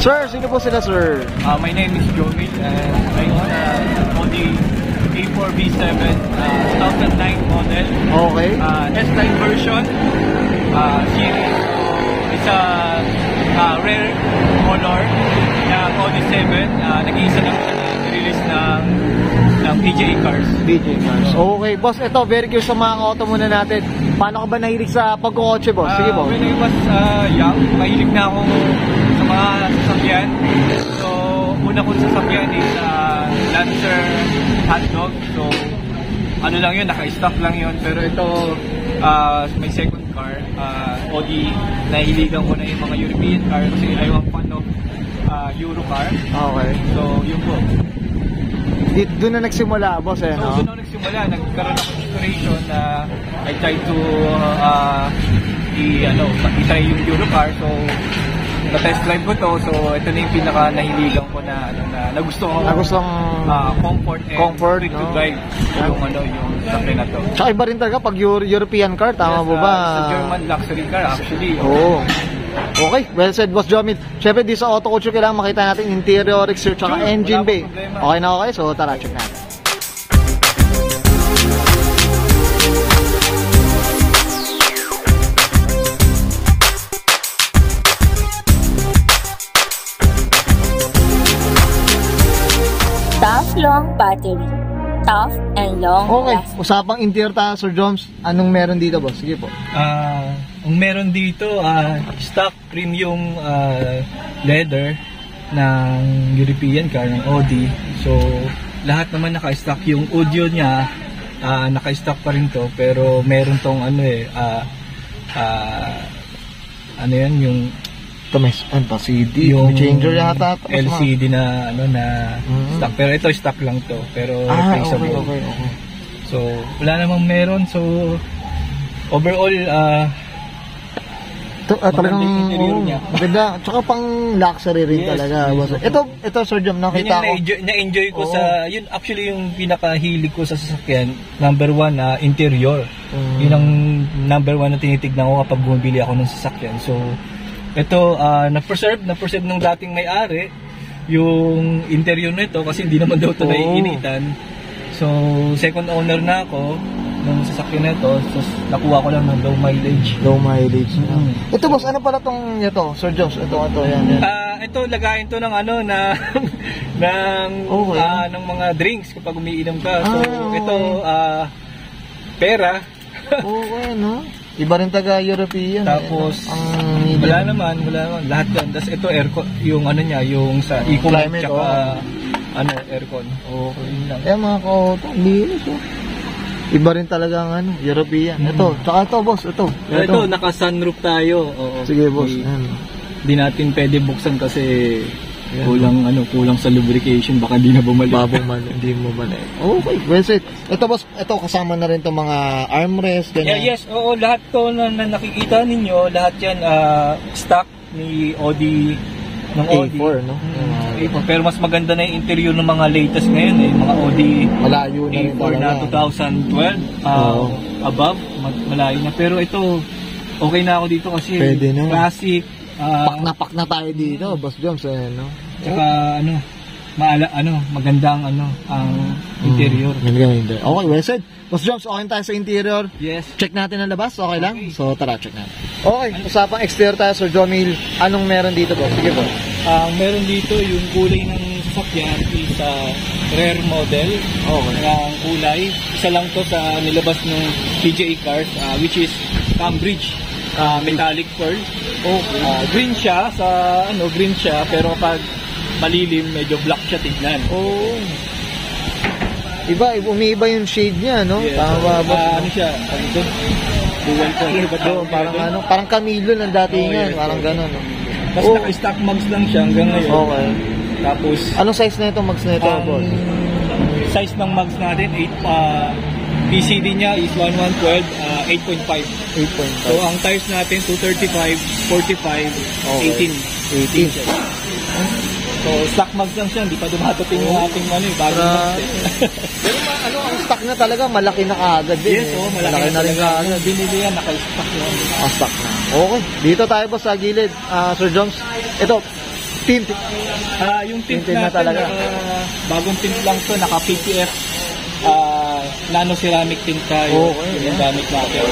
Sir, sino po sila, sir? My name is Jomil and I own Audi A4 V7 2009 model. Okay. S-Line version series. It's a rare color na Audi 7. Nag-iisa lang release ng PGA Cars. PGA Cars. Okay, boss, ito, very curious sa mga auto muna natin. Paano ka ba nahilig sa pagkukotse, boss? Sige po. When I was young, mahilig na akong sa mga sasakyan. So, una kong sasakyan is Lancer hotdog. So, ano lang yun, naka-stock lang yun. Pero ito, may second car, Audi, nahiligan ko na yung mga European car kasi I want fan of Euro car. Okay. So, yun po. Doon na nagsimula, boss, eh, no? So, doon na nagsimula, nagkaroon ako inspiration na I tried to i-try yung Euro car. So, na-test drive ko to. So, ito na yung pinaka nahiligan ko na nagustuhan ko. Comfort no? to drive yung sakay na to. Tsaka iba rin talaga pag European car, tama po ba? It's a German luxury car actually. Oo. Okay, well said, Boss Jomil. Siyempre, di sa Auto Culture kailangan makita natin interior, exterior, tsaka engine bay. Okay na okay? So, tara, check natin. Tough long battery. Tough and long Okay, lasting. usapang interior tayo, Sir Joms. Anong meron dito, boss? Sige po. Ang meron dito, stock premium leather ng European car, ng Audi. So, lahat naman naka-stock. Yung audio niya, naka-stock pa rin to. Pero meron tong ano yan, yung Ito may CD, yung changer yata. LCD na stock. Pero ito stock lang to. Pero replaceable. Okay. So, wala namang meron. So, overall, talagang interior niya. maganda. Tsaka pang luxury rin talaga. Yes. Ito, Sir Jom, nakita ko. Na-enjoy ko sa, yun actually yung pinakahilig ko sa sasakyan. Number one, interior. Yun ang number one na tinitignan ko kapag bumibili ako ng sasakyan. So, ito, na-preserve ng dating may-ari yung interior nito kasi hindi naman daw ito naiinitan. So, second owner na ako ng sasakyan nito. So, nakuha ko lang ng low mileage. Low mileage. Ito, boss, ano pala tong ito, Sir Joms? Ito, yan. Ito, lagayin to ng ng mga drinks kapag umiinom ka. So, ito, pera. Okay, no? Iba rin taga-European. Tapos, ang wala naman, lahat yan. Tapos ito, aircon, yung yung sa eco-climate, tsaka, aircon. Okay lang. Mga ka-auto, bilis, Iba rin talaga ang European. Ito, tsaka ito, boss, ito. Ito, naka-sunroof tayo. Oo. Sige, boss. Hindi natin pwede buksan kasi kulang sa lubrication, baka di na bumalik. Hindi mo balik. Okay, well said. Ito, boss, ito kasama na rin itong mga armrest, ganyan. Yes, oo, lahat to na nakikita ninyo, lahat yan stock ni Audi, ng Audi. A4, no? A4. Pero mas maganda na yung interior ng mga latest ngayon, mga Audi malayo na rin A4 na 2012, above, malayo na. Pero ito, okay na ako dito kasi pwede na. Classic. Pak na tayo dito, Boss Joms, no? Tsaka magandang ang interior. Okay, well said. Boss Joms, okay tayo sa interior. Yes. Check natin ang labas, okay lang? So tara, check natin. Okay, usapang exterior tayo, Sir Jomil. Anong meron dito, boss? Sige po. Meron dito yung kulay ng sasakyan is rare model. Okay. Ng kulay. Isa lang to sa nilabas ng PGA Cars, which is Cambridge. Metallic pearl. Okay. Green siya pero kapag malilim medyo black siya tignan. Umiiba yung shade niya, no? Yes. Tama ba? Ano siya? Dual color. Parang Camilo ng datingan, parang gano'n, no? Tapos naka-stock mags lang siya hanggang ngayon. Okay. Tapos anong size na ito, mags na ito, boss? Size ng mags natin, PCD niya is 1112, 8.5. 8.5. So, ang tires natin, 235, 45, 18. So, stock mags lang siya, hindi pa dumatating yung ating bagong mags. Pero ang stock na talaga, malaki na kaagad din. Yes, malaki na rin kaagad. Binili yan, naka-stock yan. Stock na. Okay, dito tayo po sa gilid, Sir Joms. Ito, Tint. Yung tint Tinted na natin, talaga. bagong tint lang to, naka PPF nano ceramic tint tayo. Okay, Yung gamit natin.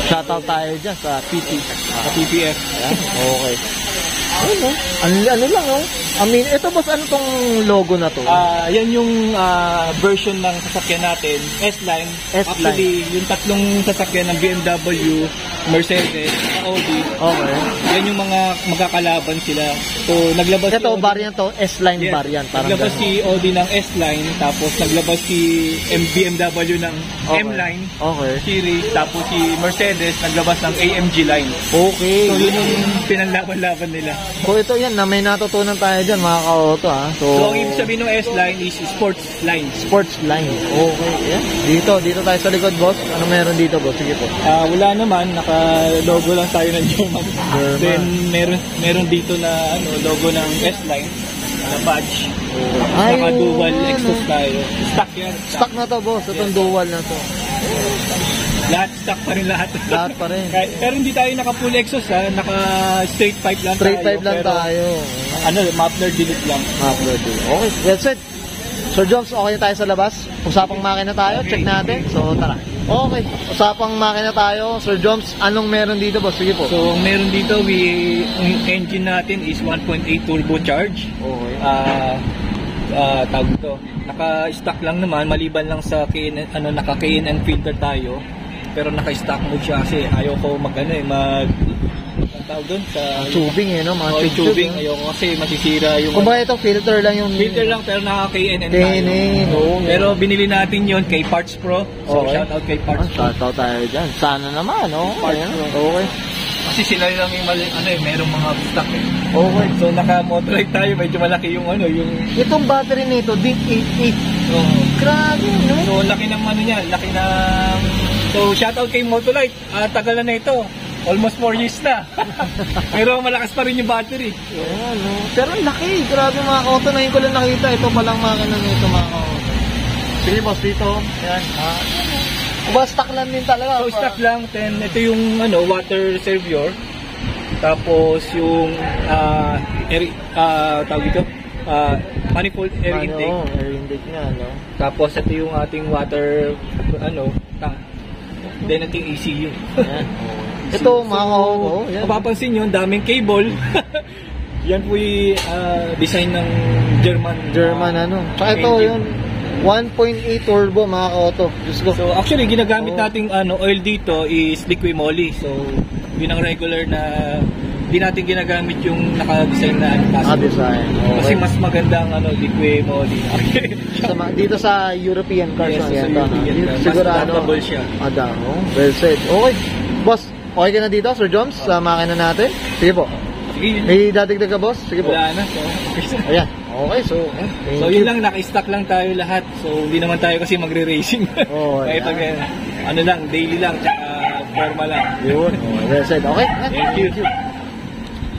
Shoutout tayo dyan sa PT. Naka PPF. Ayan, okay. Ano? Ano lang, oh. I mean, ito boss, ano tong logo na to? Yan yung version ng sasakyan natin, S-Line. S-Line. Actually, yung tatlong sasakyan ng BMW, Mercedes, Audi, Okay. yan yung mga magkakalaban sila. So, naglabas Ito, Audi- variant to, S-Line Yes. variant. Parang Naglabas ganun. si Audi ng S-Line, tapos naglabas si BMW ng Okay. M-Line Okay. series, tapos si Mercedes naglabas ng AMG line. Okay. So, yun yung pinanlaban-laban nila. So ito yan, na may natutunan tayo dyan mga ka-auto ha. So, So, ang ibig sabihin ng S-Line is sports line. sports line. Okay. Yeah. Dito tayo sa likod boss. Ano meron dito boss? Sige po. Wala naman, naka-logo lang tayo ng German. German. Then, meron dito na logo ng S-Line, na badge. Ay, Naka-dual oo, exhaust ano. tayo. Stock yan. Stock na to boss. Itong dual na to. Lahat stock pa rin lahat. Lahat pa rin. Pero hindi tayo naka-full exhaust ha. Naka-straight pipe lang Straight tayo. pipe lang pero, tayo. Muffler delete lang. Upload din. Okay, well said. Sir Jones, okay na tayo sa labas? Usapang makina tayo, check natin. So, tara. Okay, usapang makina tayo. Sir Jones, anong meron dito boss? Sige po. So, meron dito, yung engine natin is 1.8 turbocharge. Okay. Tawag ito. Naka-stock lang naman, maliban lang sa naka K&N filter tayo. Pero naka-stock mode siya kasi ayaw ko ang tawag doon sa Tubing no? Mga tubing. Ayaw ko kasi masisira yung Kung ba ito, filter lang yung... filter lang pero naka K&N K&N, oo. Pero binili natin yon kay Parts Pro. So Okay. shout out kay Parts Pro. Shoutout tayo dyan. Sana naman, okay. Parts Ayan, Pro. Okay. Kasi sila lang yung merong mga stock eh. Okay. So naka-motorite tayo, medyo malaki yung yung Itong battery nito, Dick 88. Grabe, no? So laki ng niya, laki ng so shout out kay Motolite. Tagal na ito. Almost 4 years na. Pero malakas pa rin yung battery. Ayan, no? Pero ang laki. Grabe mga ka-auto. Ngayon ko lang nakita. Ito palang makina nito mga ka-auto. Sige boss, dito. Ayan. Stock lang din talaga. So stock lang, then ito yung water savior. Tapos yung tawag ito, manifold air intake. Air intake nga, no? Tapos ito yung ating water tank. Then ito yung ECU. Ayan. Ito mga ka-auto. Ayan. Mapapansin nyo, daming cable. Yan po yung design ng German. Tsaka ito yun. 1.8 turbo mga ka-auto. Diyos ko. So actually ginagamit nating oil dito is Liqui-Moly. So yun ang regular na hindi natin ginagamit yung naka-design na Design. Kasi Okay. mas maganda ang Liqui-Moly. Dito sa European cars Yes, lang sa yan. European car. Mas Sigurado. adaptable siya. Well said. Okay. Boss, okay ka na dito, Sir Jones, sa makina natin? Sige po. Sige, May dadagdag ka, boss? Sige po. wala na. So, Ayan. Okay, so, thank so you. yun lang, naka-stock lang tayo lahat. So hindi naman tayo kasi magre-racing. Oo, Kaya pag lang, daily lang, tsaka forma lang. Yun. Well said. Okay. Thank you.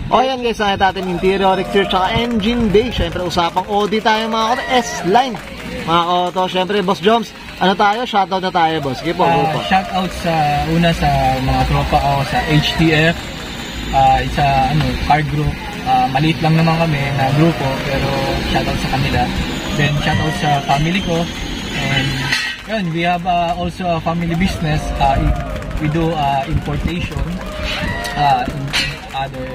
O yan guys, nakita natin interior, exterior, tsaka engine bay. Siyempre, usapang Audi tayo mga auto. S-Line. Mga auto, siyempre, Boss Joms, ano tayo? Shoutout na tayo, boss. Sige po, go po. Shout out sa mga tropa ko sa HTF, sa car group. Maliit lang naman kami na grupo pero shout out sa kanila. Then shout out sa family ko. And yun, we have also a family business. We do importation in other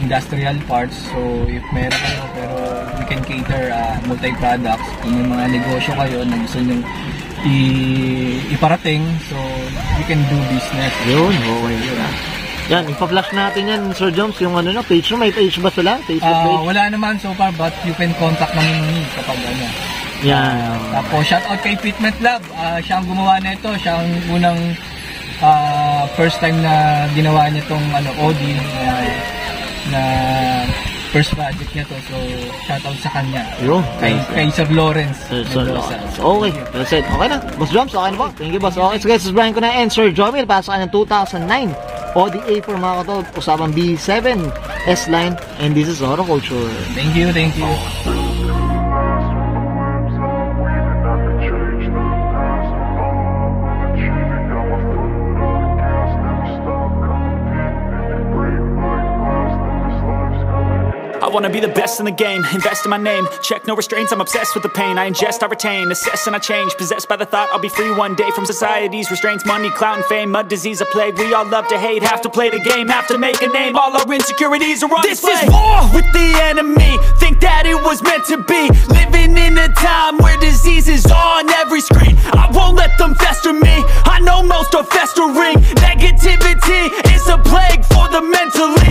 industrial parts. So if meron kayo pero we can cater multi-products. Kung may mga negosyo kayo na gusto nyo iparating, so we can do business. Yun, okay. Yan, ipa-flash natin yan, Sir Joms, yung page mo. May page ba sila? Facebook page? Wala naman so far, but you can contact namin kapag Yan. Tapos shout out kay Fitment Lab. Siya ang gumawa na ito. Siya ang unang first time na ginawa niya itong Audi na first project niya to. So shout out sa kanya. Yun. Kay Sir Lawrence. Sir Mendoza. Lawrence. Okay, that's it. Okay na. Boss Joms, okay na po. Thank you, boss. Okay, so guys, Brian ko na and Sir Jomir, pasok ka ng 2009 Audi A4 mga katol, usapang B7 S-Line, and this is Auto Culture. Thank you. I wanna be the best in the game, invest in my name, check no restraints, I'm obsessed with the pain. I ingest, I retain, assess and I change, possessed by the thought I'll be free one day from society's restraints. Money, clout and fame, mud, disease, a plague. We all love to hate, have to play the game, have to make a name. All our insecurities are on display. This is war with the enemy, think that it was meant to be. Living in a time where disease is on every screen. I won't let them fester me, I know most are festering. Negativity is a plague for the mentally